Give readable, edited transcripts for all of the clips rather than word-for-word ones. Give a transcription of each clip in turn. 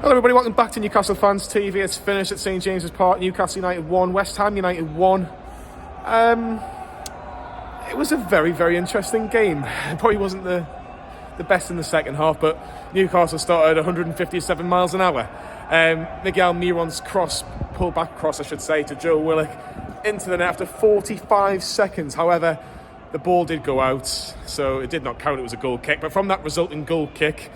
Hello everybody, welcome back to Newcastle Fans TV. It's finished at St James's Park. Newcastle United 1, West Ham United 1. It was a very, very interesting game. It probably wasn't the best in the second half, but Newcastle started 157 miles an hour. Miguel Miron's pull-back cross, I should say, to Joe Willock into the net after 45 seconds. However, the ball did go out, so it did not count. It was a goal kick. But from that resulting goal kick,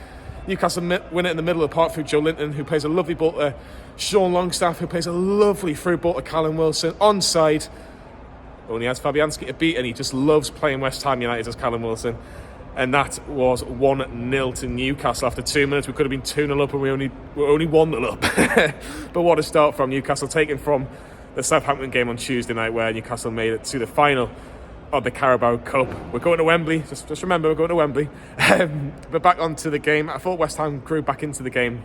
Newcastle win it in the middle of the park through Joe Linton, who plays a lovely ball to Sean Longstaff, who plays a lovely through ball to Callum Wilson. Onside, only has Fabian Schar to beat, and he just loves playing West Ham United as Callum Wilson. And that was 1-0 to Newcastle after 2 minutes. We could have been 2-0 up, and we're only 1-0 up. But what a start from Newcastle, taken from the Southampton game on Tuesday night, where Newcastle made it to the final of the Carabao Cup. We're going to Wembley. Just remember, we're going to Wembley. But back onto the game. I thought West Ham grew back into the game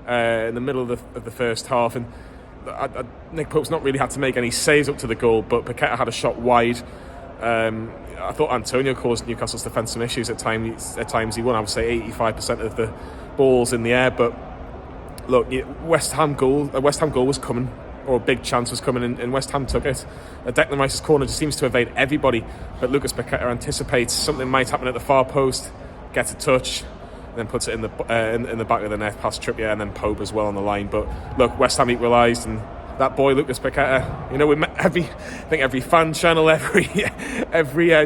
in the middle of the first half, and Nick Pope's not really had to make any saves up to the goal, but Paqueta had a shot wide. I thought Antonio caused Newcastle's defence some issues at times. He won, I would say, 85% of the balls in the air. But look, a West Ham goal was coming, or a big chance was coming, and West Ham took it. Declan Rice's corner just seems to evade everybody, but Lucas Paqueta anticipates something might happen at the far post, gets a touch, and then puts it in the back of the net past Trippier, and then Pope as well on the line. But look, West Ham equalised, and that boy Lucas Paqueta, you know, I think every fan channel, every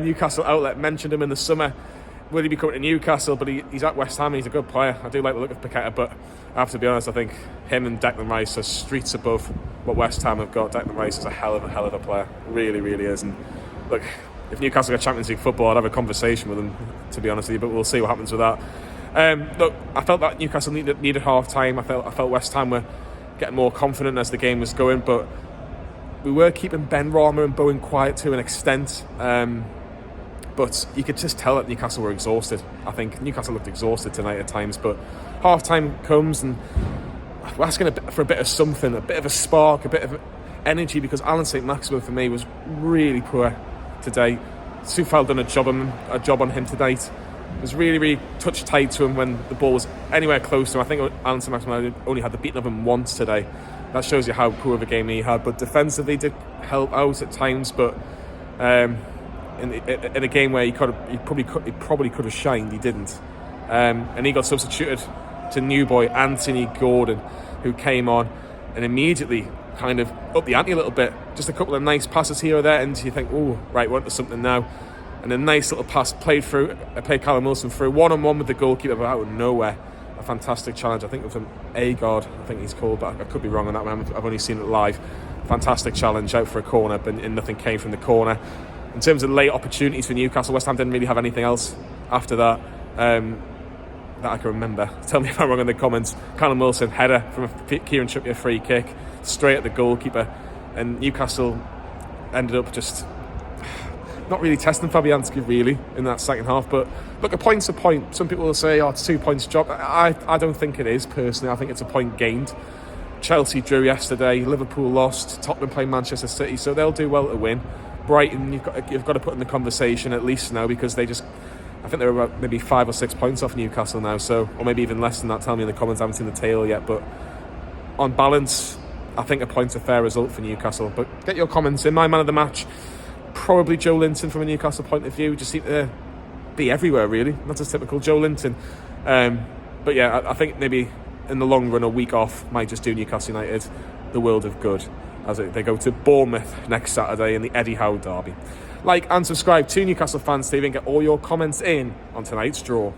Newcastle outlet mentioned him in the summer. Will he be coming to Newcastle? But he's at West Ham, and he's a good player. I do like the look of Paqueta, but I have to be honest, I think him and Declan Rice are streets above what West Ham have got. Declan Rice is a hell of a player. Really, really is. And look, if Newcastle got Champions League football, I'd have a conversation with him, to be honest with you, but we'll see what happens with that. Look, I felt that Newcastle needed half-time. I felt West Ham were getting more confident as the game was going, but we were keeping Ben Rama and Bowen quiet to an extent. But you could just tell that Newcastle were exhausted. I think Newcastle looked exhausted tonight at times, but half-time comes and we're asking for a bit of something, a bit of a spark, a bit of energy, because Alan saint-maximin for me was really poor today. Soufal done a job on him tonight. It was really, really touch tight to him when the ball was anywhere close to him. I think Alan saint-maximin only had the beating of him once today. That shows you how poor of a game he had. But defensively did help out at times, but in a game where he probably could have shined, he didn't. And he got substituted to new boy Anthony Gordon, who came on and immediately kind of upped the ante a little bit. Just a couple of nice passes here or there, and you think, oh, right, we're onto something now. And a nice little pass played Callum Wilson through, one-on-one with the goalkeeper, but out of nowhere. A fantastic challenge. I think it was an Agard, I think he's called, but I could be wrong on that one. I've only seen it live. Fantastic challenge out for a corner, but nothing came from the corner. In terms of late opportunities for Newcastle, West Ham didn't really have anything else after that that I can remember. Tell me if I'm wrong in the comments. Callum Wilson, header from a Kieran Trippier free kick, straight at the goalkeeper. And Newcastle ended up just not really testing Fabian Schar really in that second half. But look, a point's a point. Some people will say, it's 2 points job. I don't think it is, personally. I think it's a point gained. Chelsea drew yesterday, Liverpool lost, Tottenham playing Manchester City, so they'll do well to win. Brighton, you've got to put in the conversation at least now, because I think they're about maybe 5 or 6 points off Newcastle now, so, or maybe even less than that. Tell me in the comments. I haven't seen the table yet, but on balance, I think a point's a fair result for Newcastle. But get your comments in. My man of the match, probably Joe Linton from a Newcastle point of view. Just seem to be everywhere, really. Not as typical Joe Linton. But yeah, I think maybe in the long run, a week off might just do Newcastle United the world of good, as they go to Bournemouth next Saturday in the Eddie Howe derby. Like and subscribe to Newcastle Fans TV and get all your comments in on tonight's draw.